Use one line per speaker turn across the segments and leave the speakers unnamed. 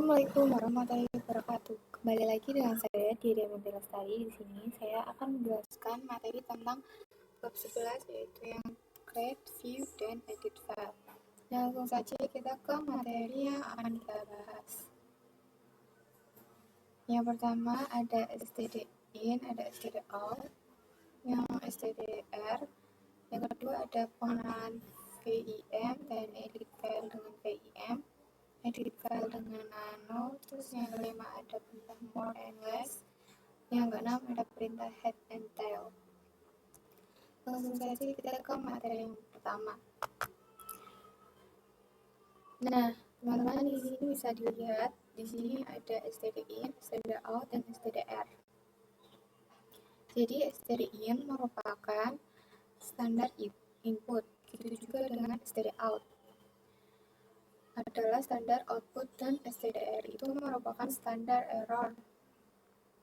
Assalamualaikum warahmatullahi wabarakatuh. Kembali lagi dengan saya Diri Aminti Lestari. Di sini saya akan menjelaskan materi tentang bab 11 yaitu yang create, view, dan edit file. Langsung saja kita ke materi yang akan kita bahas. Yang pertama ada stdin, ada stdout, yang stdr. Yang kedua ada pengenalan VIM dan edit file dengan VIM. Edit file dengan nano. Terus yang kelima ada perintah more and less. Yang keenam ada perintah head and tail. Langsung saja kita ke materi yang pertama. Nah, teman-teman di sini bisa dilihat, di sini ada stdin, stdout, dan stdr. Jadi stdin merupakan standar input, begitu juga dengan stdout adalah standar output, dan stdr itu merupakan standar error.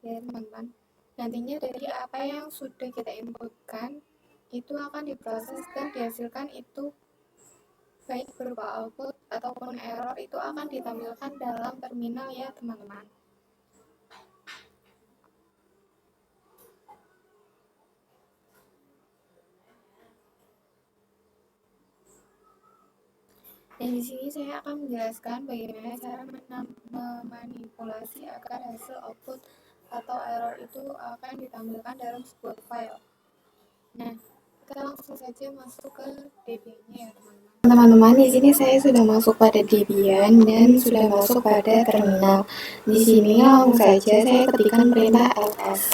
Ya teman-teman, nantinya dari apa yang sudah kita inputkan itu akan diproses dan dihasilkan itu baik berupa output ataupun error itu akan ditampilkan dalam terminal ya teman-teman. Dan di sini saya akan menjelaskan bagaimana cara memanipulasi agar hasil output atau error itu akan ditampilkan dalam sebuah file. Nah, kita langsung saja masuk ke Debian-nya ya teman-teman. Teman-teman, di sini saya sudah masuk pada Debian dan sudah masuk pada terminal. Di sini langsung saja saya ketikkan perintah ls.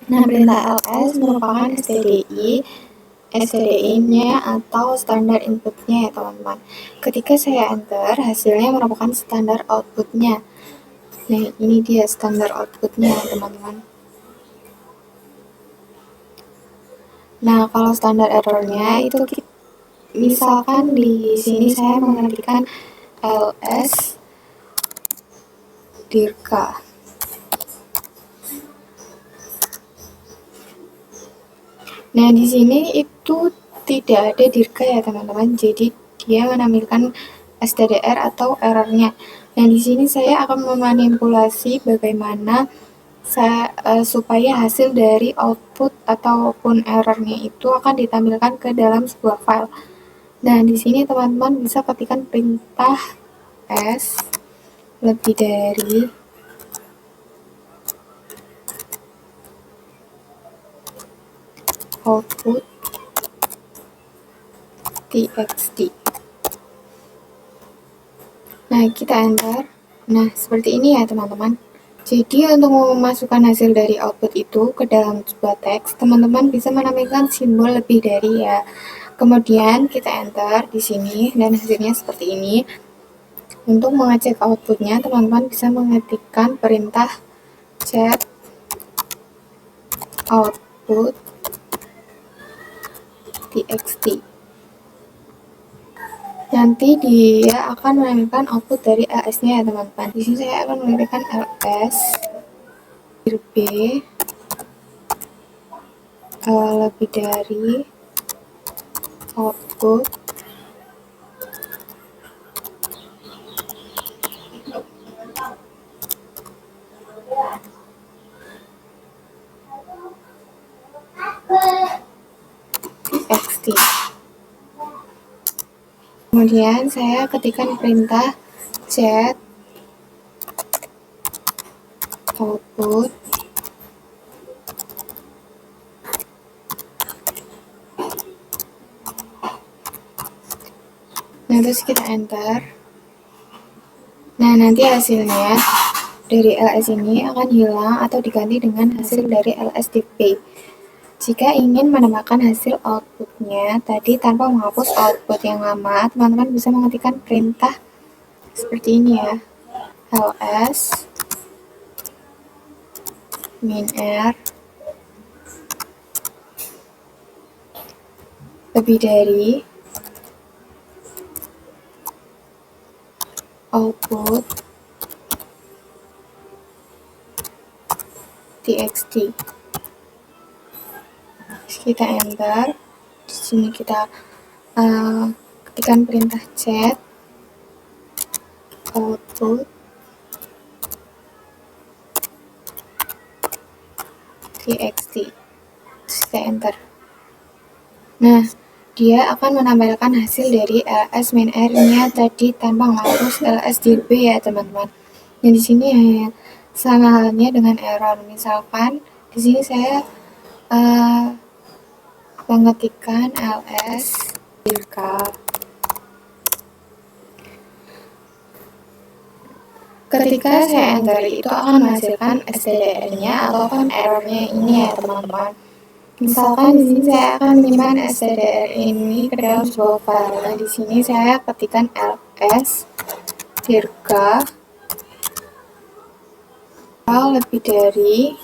Nah, perintah ls merupakan stdin-nya atau standar inputnya ya teman-teman. Ketika saya enter, hasilnya merupakan standar outputnya. Nah, ini dia standar outputnya teman-teman. Nah, kalau standar errornya itu misalkan di sini saya mengetikkan ls dirka. Nah, di sini itu tidak ada dirka ya teman-teman. Jadi dia menampilkan stdr atau errornya. Nah, di sini saya akan memanipulasi bagaimana supaya hasil dari output ataupun errornya itu akan ditampilkan ke dalam sebuah file. Nah, di sini teman-teman bisa ketikkan perintah s lebih dari output txt. Nah, kita enter. Nah, seperti ini ya teman-teman. Jadi untuk memasukkan hasil dari output itu ke dalam sebuah teks, teman-teman bisa menampilkan simbol lebih dari ya. Kemudian kita enter di sini dan hasilnya seperti ini. Untuk mengecek outputnya, teman-teman bisa mengetikkan perintah check output txt. Nanti dia akan menampilkan output dari ls-nya ya teman-teman. Di sini saya akan mengetikkan ls b lebih dari output txt. Kemudian saya ketikkan perintah set output nah, terus kita enter. Nah, nanti hasilnya dari ls ini akan hilang atau diganti dengan hasil dari lsdp. Jika ingin menambahkan hasil outputnya tadi tanpa menghapus output yang lama, teman-teman bisa mengetikkan perintah seperti ini ya, ls -r lebih dari output txt. Kita enter. Di sini kita ketikkan perintah set output txt. Terus kita enter. Nah, dia akan menampilkan hasil dari ls-r-nya tadi tanpa menghapus ls-dir-b ya teman-teman. Dan di sini sama halnya dengan error. Misalkan di sini saya mengetikkan ls-dir-k. Ketika saya enter itu akan menghasilkan stdr-nya ataupun errornya ini ya teman-teman. Misalkan di sini saya akan menyimpan stdr ini ke dalam sebuah file. Nah, di sini saya ketikkan ls-dir-k lebih dari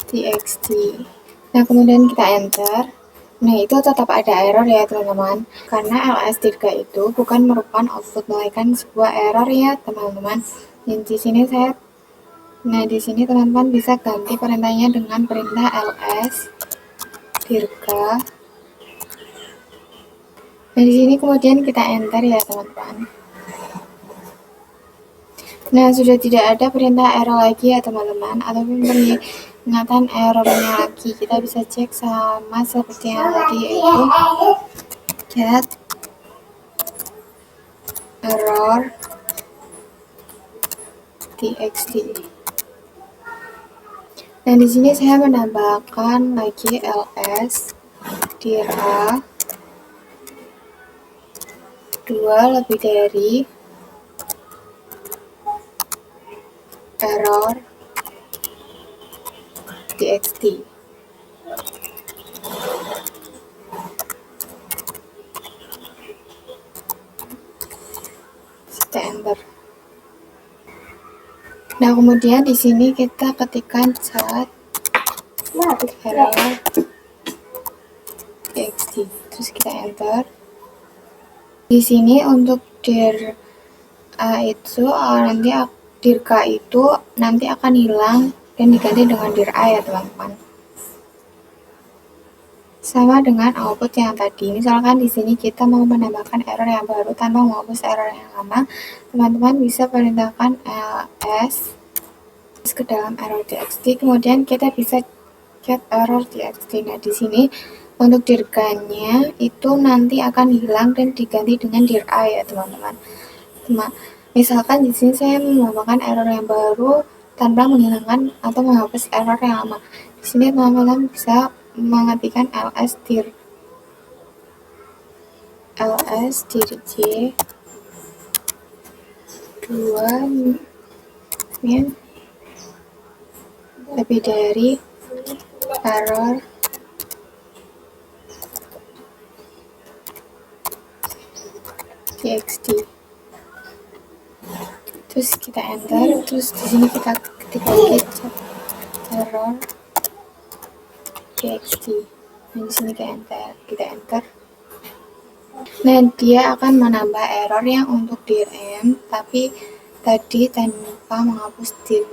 txt. Nah, kemudian kita enter. Nah, itu tetap ada error ya teman-teman, karena ls-dir-k itu bukan merupakan output melainkan sebuah error ya teman-teman. Dan di sini di sini teman-teman bisa ganti perintahnya dengan perintah ls-dir-k. Nah, di sini kemudian kita enter ya teman-teman. Nah, sudah tidak ada perintah error lagi ya teman-teman, ataupun peringatan errornya lagi. Kita bisa cek sama seperti yang tadi, yaitu get error txt. Nah, di sini saya menambahkan lagi ls-dir-a 2 lebih dari error txt. Kita enter. Nah, kemudian di sini kita ketikkan cat error txt, terus kita enter. Di sini untuk dir itu nanti dir-k itu nanti akan hilang dan diganti dengan dir-a ya teman-teman. Sama dengan output yang tadi. Misalkan di sini kita mau menambahkan error yang baru tanpa menghapus error yang lama, teman-teman bisa perintahkan ls ke dalam error txt, kemudian kita bisa get error txt. Nah, di sini untuk dir-k-nya itu nanti akan hilang dan diganti dengan dir-a ya teman-teman. Misalkan di sini saya menambahkan error yang baru tanpa menghilangkan atau menghapus error yang lama. Di sini teman-teman bisa mengetikkan ls-dir j 2 lebih dari error txt. Terus kita enter, terus di sini kita ketik lagi error txt. Nah, di sini kita enter. Nah, dia akan menambah error yang untuk dir-m tapi tadi tanpa menghapus dir.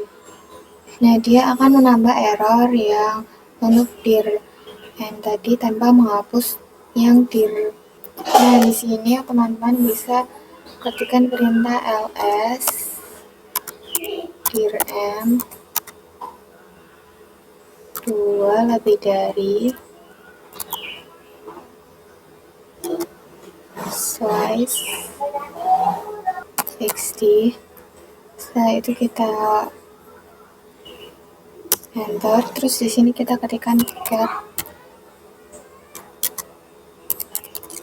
Nah, dia akan menambah error yang untuk dir-m tadi tanpa menghapus yang dir. Nah, di sini teman-teman bisa ketikkan perintah ls dir-m 2 lebih dari slice txt. Setelah itu kita enter, terus di sini kita ketikkan get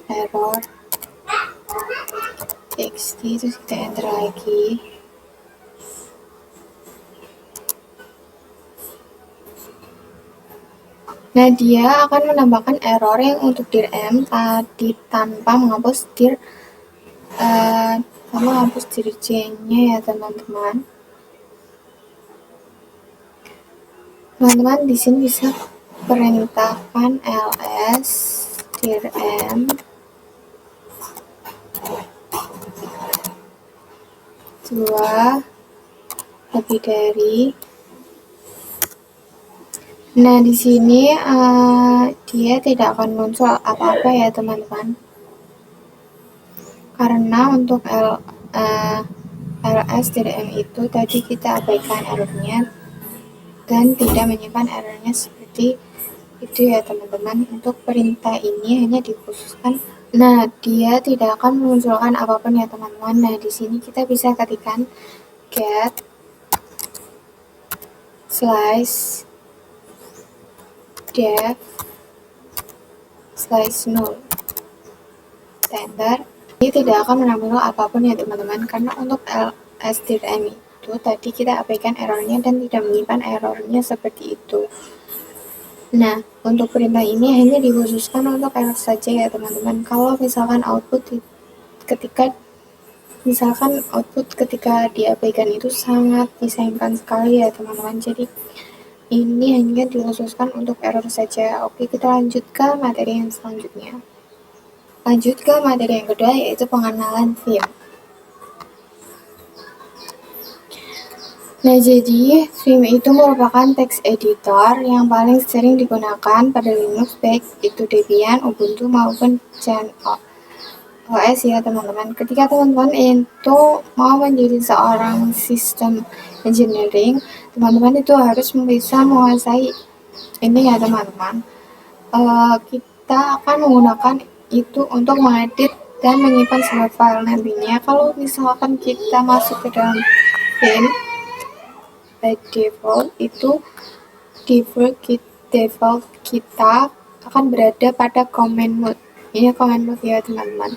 error txt, terus kita enter lagi. Nah, dia akan menambahkan error yang untuk dir-m tadi tanpa menghapus dir-j-nya ya teman-teman. Teman-teman di sini bisa perintahkan ls dir-m 2 lebih dari. Nah, di sini dia tidak akan muncul apa-apa ya teman-teman, karena untuk ls dir-m itu tadi kita abaikan errornya dan tidak menyimpan errornya seperti itu ya teman-teman. Untuk perintah ini hanya dikhususkan, nah dia tidak akan memunculkan apapun ya teman-teman. Nah di sini kita bisa ketikkan get slice def slice null enter. Ini tidak akan menambah apapun ya teman-teman, karena untuk strm itu tadi kita abaikan errornya dan tidak menyimpan errornya seperti itu. Nah, untuk perintah ini hanya dikhususkan untuk error saja ya teman-teman. Kalau misalkan output ketika diabaikan itu sangat disayangkan sekali ya teman-teman. Jadi ini hanya dikhususkan untuk error saja. Oke, kita lanjut ke materi yang selanjutnya. Lanjut ke materi yang kedua, yaitu pengenalan theme. Nah, jadi Vim itu merupakan text editor yang paling sering digunakan pada Linux, baik itu Debian, Ubuntu, maupun OS ya teman-teman. Ketika teman-teman itu mau menjadi seorang sistem engineering, teman-teman itu harus bisa menguasai ini ya teman-teman. Kita akan menggunakan itu untuk mengedit dan menyimpan sebuah file. Nantinya kalau misalkan kita masuk ke dalam Vim, by default kita akan berada pada command mode. Ini command mode ya teman-teman.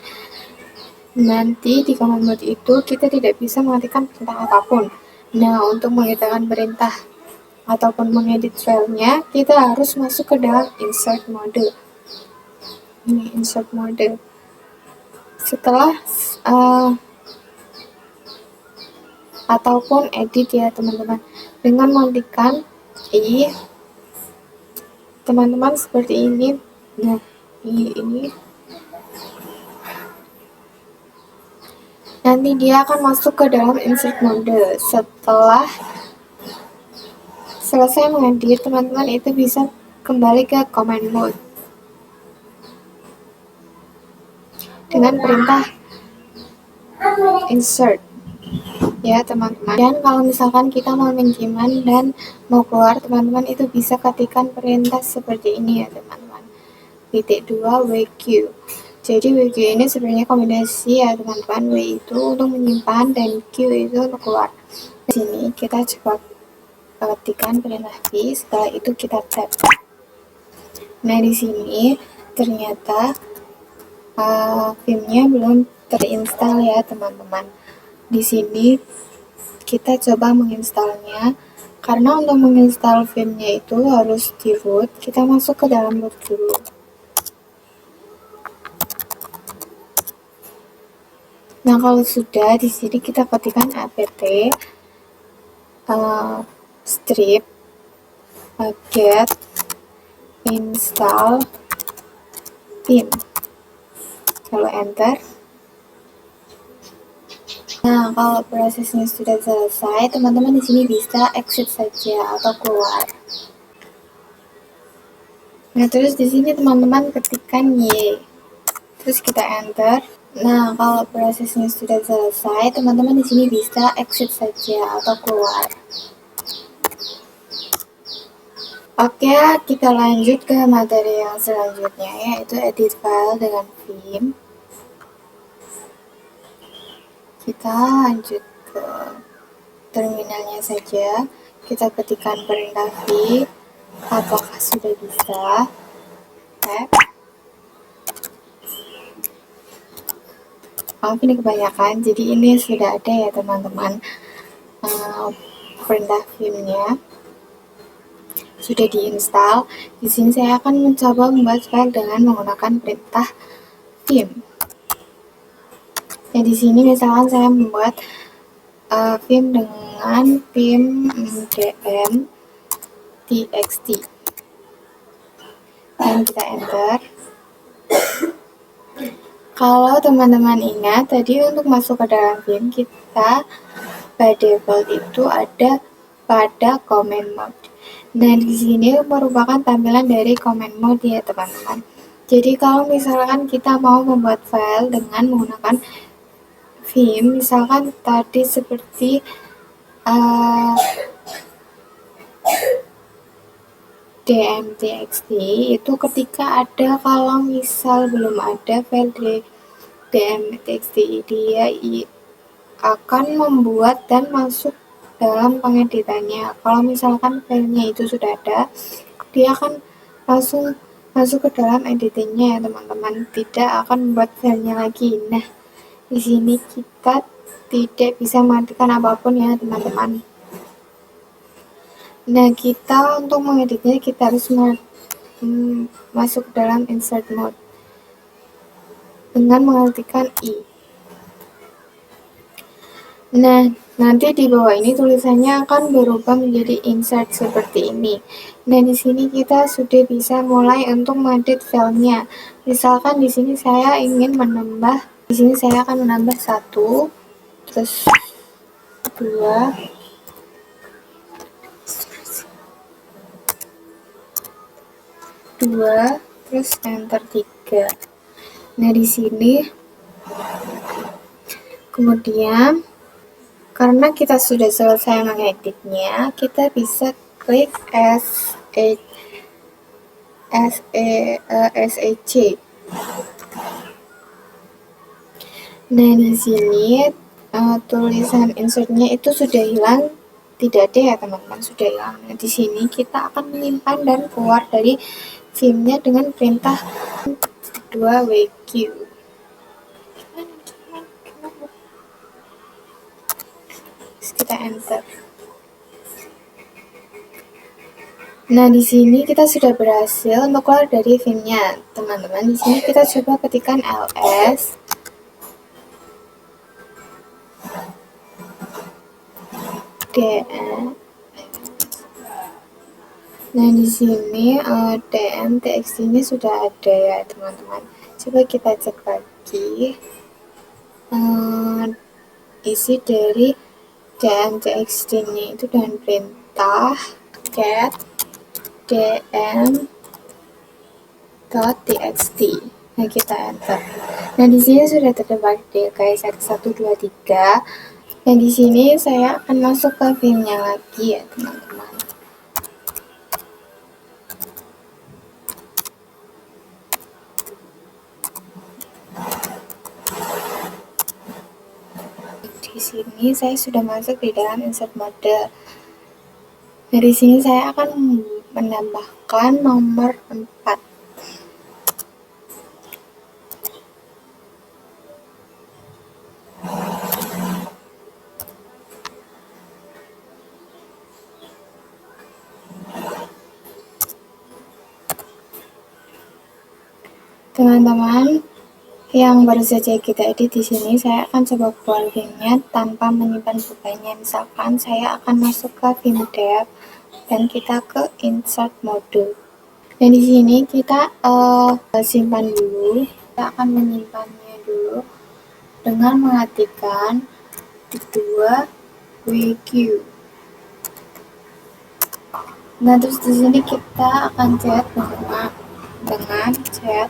Nanti di command mode itu kita tidak bisa mengetikkan perintah apapun. Nah, untuk mengetikkan perintah ataupun mengedit filenya, kita harus masuk ke dalam insert mode. Ini insert mode. Setelah ataupun edit ya teman-teman, dengan mengetikkan teman-teman seperti ini. Nah, ini nanti dia akan masuk ke dalam insert mode. Setelah selesai mengedit, teman-teman itu bisa kembali ke command mode dengan perintah insert ya teman-teman. Dan kalau misalkan kita mau menjiman dan mau keluar, teman-teman itu bisa ketikkan perintah seperti ini ya teman-teman. .2 WQ. Jadi WQ ini sebenarnya kombinasi ya teman-teman. W itu untuk menyimpan dan Q itu untuk keluar. Di sini kita coba ketikkan perintah V, setelah itu kita tab. Nah di sini ternyata Vim-nya belum terinstall ya teman-teman. Di sini kita coba menginstalnya. Karena untuk menginstal Vim-nya itu harus di root. Kita masuk ke dalam root dulu. Nah kalau sudah, di sini kita ketikkan apt strip get install vim. Kalau enter. Nah, kalau prosesnya sudah selesai, teman-teman di sini bisa exit saja atau keluar. Nah, terus di sini teman-teman ketikkan Y. Terus kita enter. Nah, kalau prosesnya sudah selesai, teman-teman di sini bisa exit saja atau keluar. Oke, kita lanjut ke materi yang selanjutnya, yaitu edit file dengan Vim. Kita lanjut ke terminalnya saja. Kita ketikkan perintah V. Apakah sudah bisa? Tab. Maaf ini kebanyakan, jadi ini sudah ada ya teman-teman. Perintah Vim-nya sudah diinstal. Di sini saya akan mencoba membuat file dengan menggunakan perintah vim. Ya, di sini misalkan saya membuat vim dengan vim dm txt. Dan kita enter. Kalau teman-teman ingat tadi untuk masuk ke dalam vim kita by default itu ada pada command mode. Nah, di sini merupakan tampilan dari command mode ya teman-teman. Jadi kalau misalkan kita mau membuat file dengan menggunakan Vim, misalkan tadi seperti DMTXT itu ketika ada, kalau misal belum ada file DMTXT, dia akan membuat dan masuk dalam pengeditannya. Kalau misalkan filenya itu sudah ada, dia akan langsung masuk ke dalam editingnya ya teman-teman, tidak akan membuat filenya lagi. Nah, di sini kita tidak bisa menggantikan apapun ya teman-teman. Nah, kita untuk mengeditnya kita harus masuk dalam insert mode dengan mengetikkan I. Nah, nanti di bawah ini tulisannya akan berubah menjadi insert seperti ini. Nah, di sini kita sudah bisa mulai untuk mengedit filenya. Misalkan di sini saya ingin menambah, di sini saya akan menambah 1, terus 2, terus enter 3. Nah, di sini kemudian karena kita sudah selesai mengeditnya, kita bisa klik SEC. Nah, di sini tulisan insertnya itu sudah hilang, tidak ada ya teman-teman, sudah hilang. Nah, di sini kita akan menyimpan dan keluar dari filmnya dengan perintah 2WQ. Kita enter. Nah, di sini kita sudah berhasil untuk keluar dari filmnya, teman-teman. Di sini kita coba ketikkan ls dm. Nah, di sini DMTXT-nya sudah ada ya, teman-teman. Coba kita cek lagi isi dari DMTXT-nya itu dengan perintah get dm.txt. Nah, kita enter. Nah, di sini sudah terdapat guys, ada 1, 2, 3. Nah, di sini saya akan masuk ke filmnya lagi ya, teman-teman. Di sini saya sudah masuk di dalam insert mode. Dari sini saya akan menambahkan nomor 4. Teman-teman yang baru saja kita edit, di sini saya akan coba keluar filmnya tanpa menyimpan bebannya. Misalkan saya akan masuk ke film dev dan kita ke insert mode. Dan di sini kita simpan dulu. Kita akan menyimpannya dulu dengan mengetikkan 2WQ. Nah, terus di sini kita akan chat dengan chat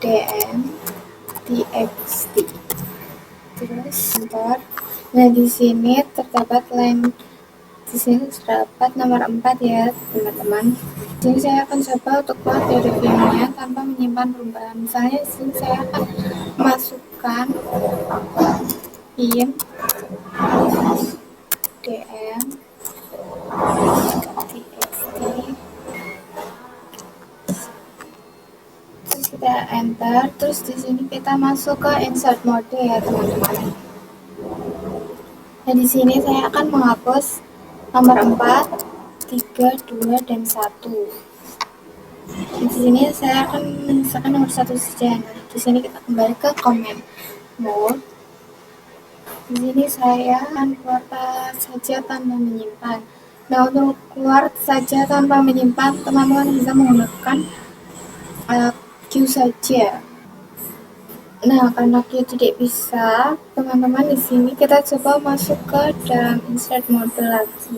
DMTXT. Terus enter. Nah, di sini terdapat line, di sini terdapat nomor 4 ya, teman-teman. Di sini saya akan coba untuk keluar dari filmnya tanpa menyimpan perubahan. Misalnya di sini saya akan masukkan film DMTXT. Kita enter, terus di sini kita masuk ke insert mode ya, teman-teman. Nah, di sini saya akan menghapus nomor 4, 3, 2, dan 1. Di sini saya akan menyisakan nomor 1 saja. Nah, di sini kita kembali ke comment mode. Di sini saya akan keluar saja tanpa menyimpan. Nah, untuk keluar saja tanpa menyimpan, teman-teman bisa menggunakan Q saja. Nah, karena Q tidak bisa, teman-teman di sini kita coba masuk ke dalam insert mode lagi.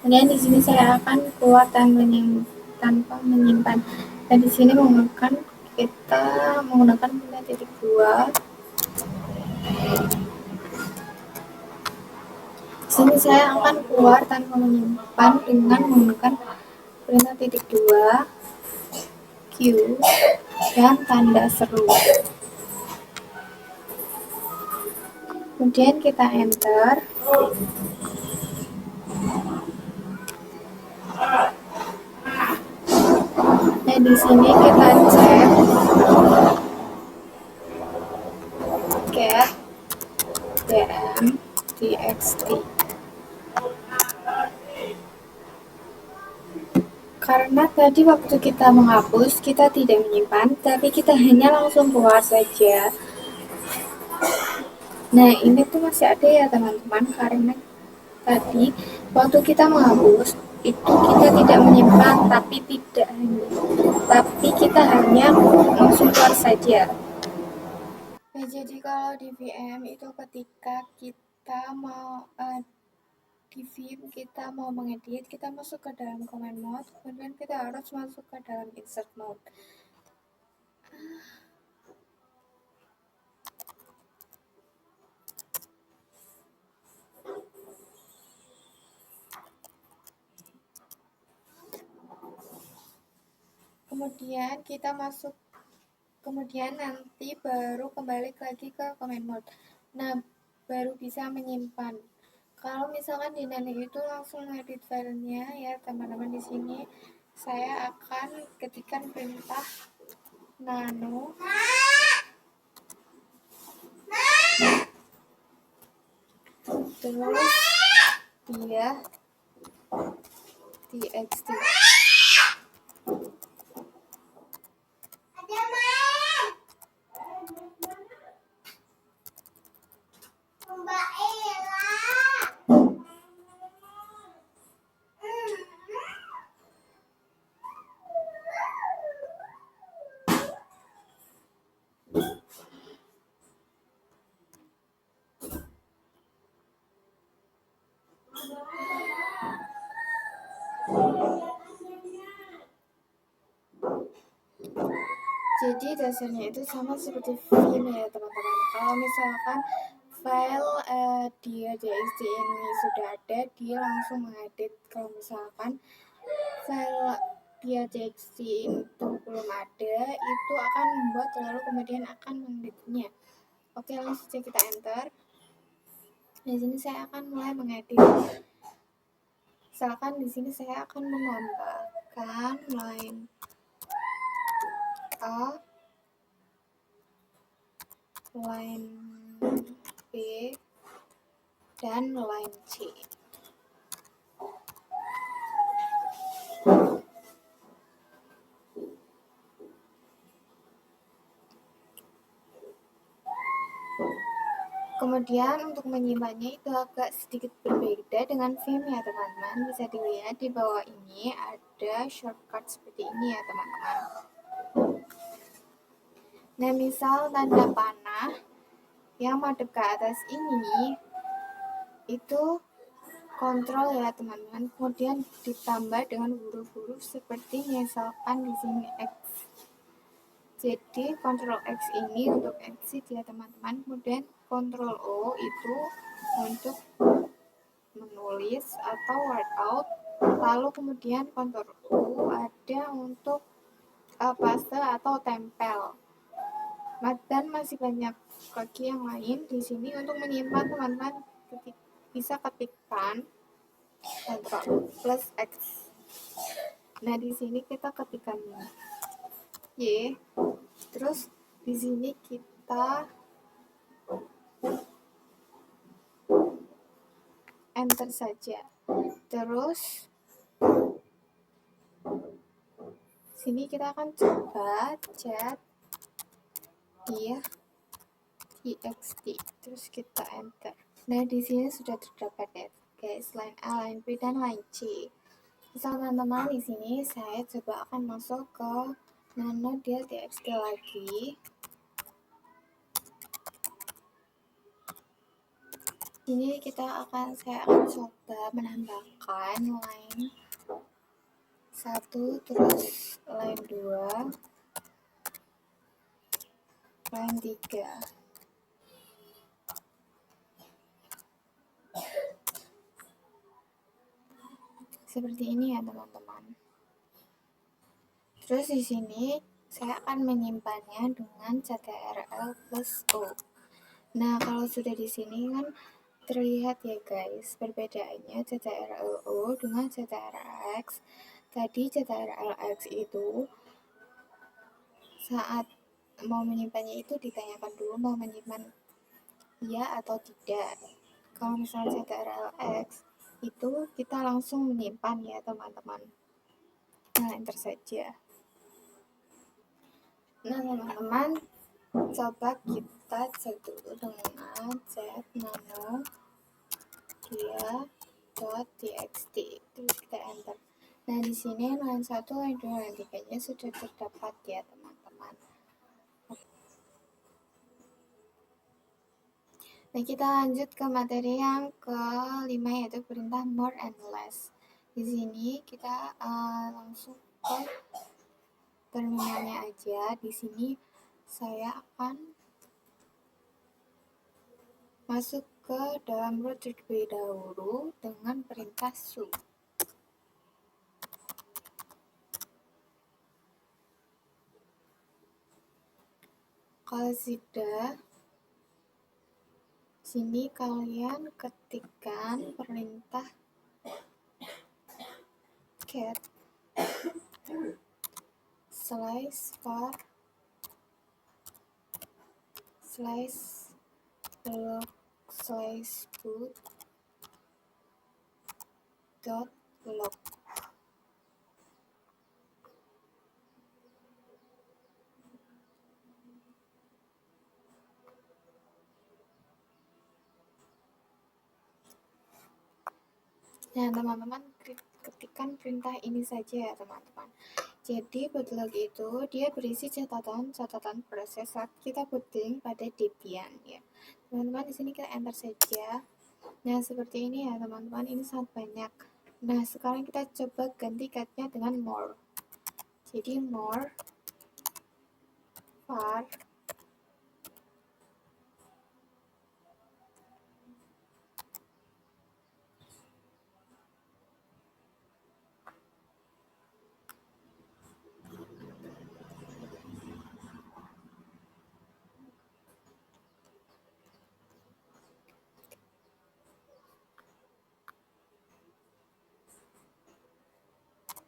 Kemudian di sini saya akan keluar tanpa menyimpan. Dan di sini kita menggunakan titik 2. Sini saya akan keluar tanpa menyimpan dengan menggunakan perintah titik 2 Q dan tanda seru. Kemudian kita enter. Nah, di sini kita cek get dm txt. Karena tadi waktu kita menghapus, kita tidak menyimpan, tapi kita hanya langsung keluar saja. Nah, ini tuh masih ada ya teman-teman, karena tadi waktu kita menghapus itu kita tidak menyimpan, tapi kita hanya langsung keluar saja. Nah, jadi kalau di VM itu ketika kita mau di Vim kita mau mengedit, kita masuk ke dalam command mode, kemudian kita harus masuk ke dalam insert mode. Kemudian kita masuk, kemudian nanti baru kembali lagi ke command mode. Nah, baru bisa menyimpan. Kalau misalkan di Nano itu langsung edit filenya ya teman-teman, di sini saya akan ketikkan perintah nano terus dia txt. Jadi dasarnya itu sama seperti Vim ya teman-teman. Kalau misalkan file dia txt ini sudah ada, dia langsung mengedit. Kalau misalkan file dia txt itu belum ada, itu akan membuat lalu kemudian akan mengeditnya. Oke, langsung saja kita enter. Di sini saya akan mulai mengedit. Misalkan di sini saya akan menambahkan line A, line B, dan line C. Kemudian untuk menyimpannya itu agak sedikit berbeda dengan Vim ya teman-teman. Bisa dilihat di bawah ini ada shortcut seperti ini ya teman-teman. Nah, misal tanda panah yang madep ke atas ini itu kontrol ya teman-teman. Kemudian ditambah dengan huruf-huruf seperti misalkan di sini X. Jadi Ctrl X ini untuk exit ya teman-teman. Kemudian Ctrl O itu untuk menulis atau write out. Lalu kemudian Ctrl U ada untuk paste atau tempel. Dan masih banyak lagi yang lain di sini. Untuk menyimpan teman-teman bisa ketikkan Ctrl plus X. Nah, di sini kita ketikkan Y. Terus di sini kita enter saja. Terus sini kita akan coba chat dia txt. Terus kita enter. Nah, di sini sudah terdapat ya guys, line A, line B, dan line C. Misal teman-teman di sini saya coba akan masuk ke nano dia txt lagi. Ini saya akan coba menambahkan line 1, terus line 2, line 3. seperti ini ya teman-teman. Terus di sini saya akan menyimpannya dengan ctrl plus O. Nah, kalau sudah di sini kan terlihat ya guys, perbedaannya ctrl O dengan ctrl X. Tadi ctrl X itu saat mau menyimpannya itu ditanyakan dulu mau menyimpan iya atau tidak. Kalau misalnya ctrl X itu kita langsung menyimpan ya teman-teman. Nah, enter saja. Nah teman-teman, coba kita cek dulu dengan chat nano dia.txt, terus kita enter. Nah di sini line 1, line 2, line 3 nya sudah terdapat ya teman-teman. Nah kita lanjut ke materi yang kelima, yaitu perintah more and less. Di sini kita langsung ke terminalnya aja. Di sini saya akan masuk ke dalam root terlebih dahulu dengan perintah su. Kalau sudah, sini kalian ketikkan perintah cat slice var slice log slice boot dot log. Nah teman-teman ketikkan perintah ini saja ya teman-teman. Jadi bootlog itu dia berisi catatan proses saat kita booting pada Debian ya. Teman-teman di sini kita enter saja. Nah seperti ini ya teman-teman, ini sangat banyak. Nah sekarang kita coba ganti catnya dengan more. Jadi more var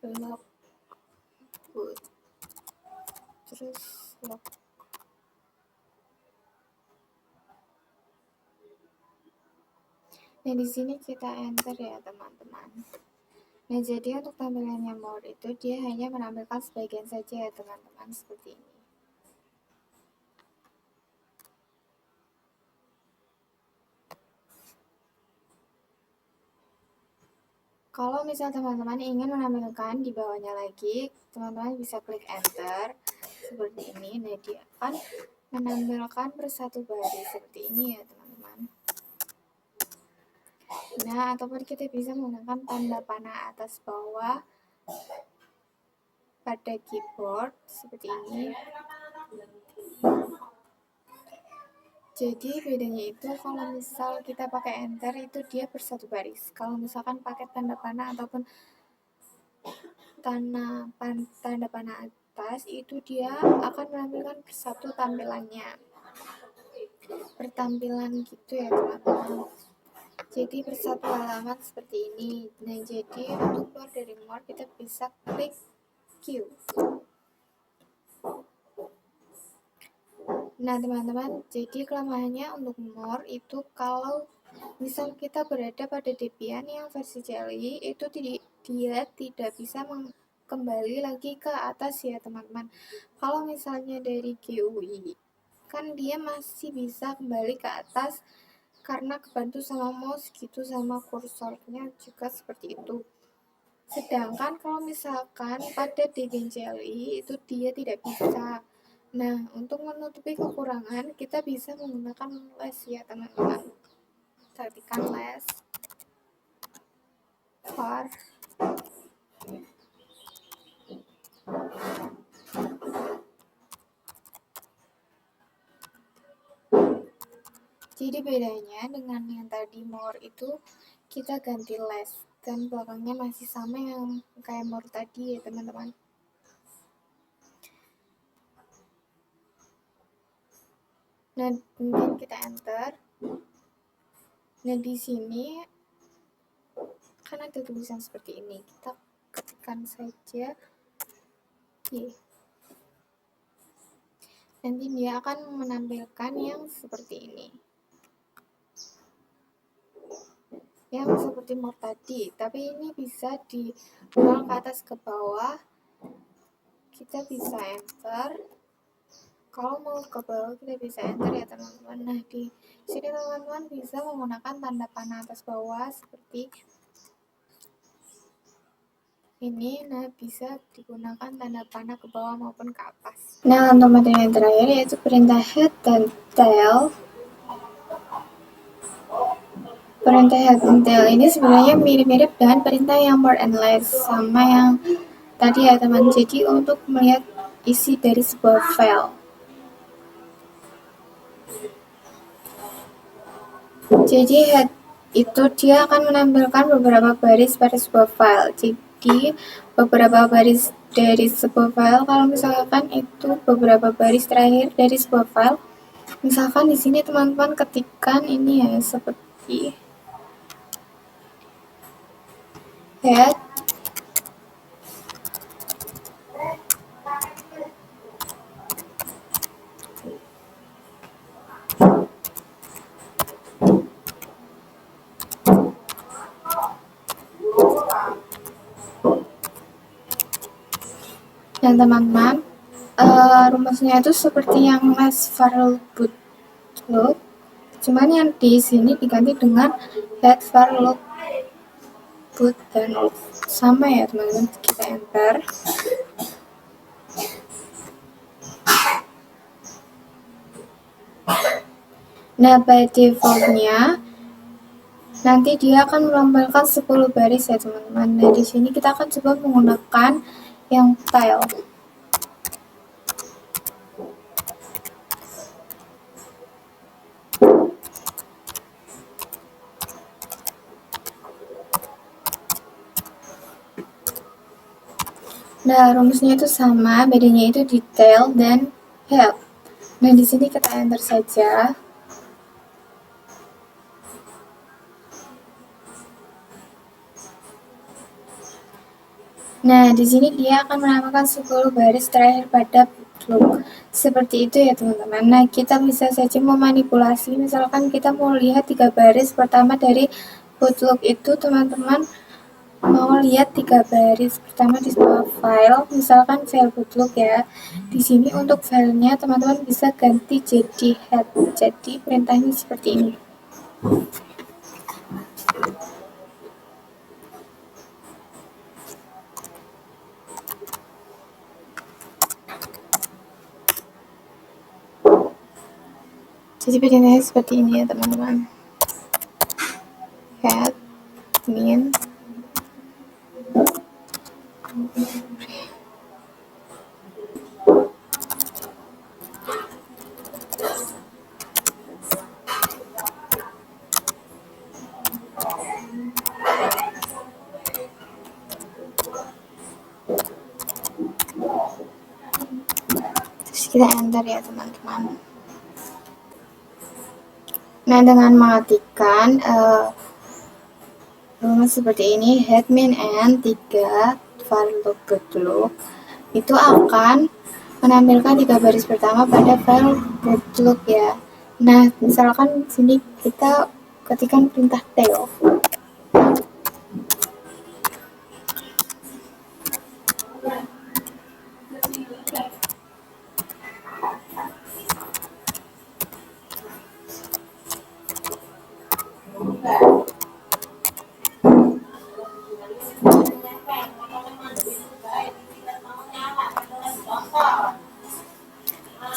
log boot terus log. Nah di sini kita enter ya teman-teman. Nah jadi untuk tampilannya more itu dia hanya menampilkan sebagian saja ya teman-teman, seperti ini. Kalau misal teman-teman ingin menampilkan di bawahnya lagi, teman-teman bisa klik enter seperti ini. Nah dia akan menampilkan bersatu baris seperti ini ya teman-teman. Nah ataupun kita bisa menggunakan tanda panah atas bawah pada keyboard seperti ini. Jadi bedanya itu kalau misal kita pakai enter itu dia bersatu baris. Kalau misalkan pakai tanda panah ataupun tanda panah atas itu dia akan menampilkan bersatu tampilannya, pertampilan gitu ya teman-teman. Jadi bersatu halaman seperti ini. Nah jadi untuk keluar dari more kita bisa klik Q. Nah teman-teman, jadi kelemahannya untuk more itu kalau misal kita berada pada Debian yang versi CLI itu dia tidak bisa kembali lagi ke atas ya teman-teman. Kalau misalnya dari GUI kan dia masih bisa kembali ke atas karena kebantu sama mouse gitu, sama kursornya juga seperti itu. Sedangkan kalau misalkan pada Debian CLI itu dia tidak bisa. Nah, untuk menutupi kekurangan kita bisa menggunakan less ya teman-teman. Ketikkan less var jadi bedanya dengan yang tadi more itu kita ganti less. dan belakangnya masih sama yang kayak more tadi ya teman-teman. Nah, kemudian kita enter. Nah, di sini kan ada tulisan seperti ini. Kita ketikkan saja Y. Nanti dia akan menampilkan yang seperti ini. Yang seperti more tadi, tapi ini bisa di scroll ke atas ke bawah. Kita bisa enter. Kalau mau ke bawah kita bisa enter ya teman-teman. Nah, di sini teman-teman bisa menggunakan tanda panah atas bawah seperti ini. Nah, bisa digunakan tanda panah ke bawah maupun ke atas. Nah, untuk metode yang terakhir yaitu perintah head dan tail. Perintah head and tail ini sebenarnya mirip-mirip dengan perintah yang more and less, sama yang tadi ya teman. Jadi untuk melihat isi dari sebuah file. Jadi head itu dia akan menampilkan beberapa baris pada sebuah file. Jadi beberapa baris dari sebuah file, kalau misalkan itu beberapa baris terakhir dari sebuah file, misalkan di sini teman-teman ketikkan ini ya seperti head dan teman-teman rumusnya itu seperti yang last var loop, cuman yang di sini diganti dengan head var loop put dan loop. Sama ya teman-teman. Kita enter. Nah, by defaultnya nanti dia akan menampilkan 10 baris ya teman-teman. Nah, di sini kita akan coba menggunakan yang tile. Nah, rumusnya itu sama, bedanya itu di tail dan head. Nah, di sini kita enter saja. Nah, di sini dia akan menambahkan 10 baris terakhir pada loop. Seperti itu ya teman-teman. Nah, kita bisa saja memanipulasi. Misalkan kita mau lihat 3 baris pertama dari loop itu, teman-teman mau lihat 3 baris pertama di sebuah file, misalkan file bootloop ya. Di sini untuk filenya teman-teman bisa ganti jadi head. Jadi perintahnya seperti ini. Jadi perintahnya seperti ini ya teman-teman. Head, min, terus kita enter ya teman-teman. Nah, dengan mengetikkan rumus seperti ini, head, min, and 3 var loop bootloop itu akan menampilkan 3 baris pertama pada file bootloop ya. Nah, misalkan sini kita ketikkan perintah tail.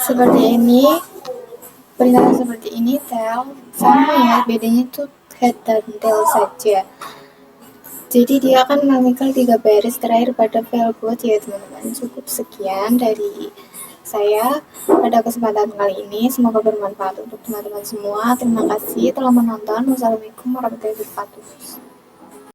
Seperti ini, perintah seperti ini, tail, sama ya, bedanya tuh head dan tail saja. Jadi dia akan menampilkan 3 baris terakhir pada file boot ya teman-teman. Cukup sekian dari saya pada kesempatan kali ini. Semoga bermanfaat untuk teman-teman semua. Terima kasih telah menonton. Wassalamualaikum warahmatullahi wabarakatuh.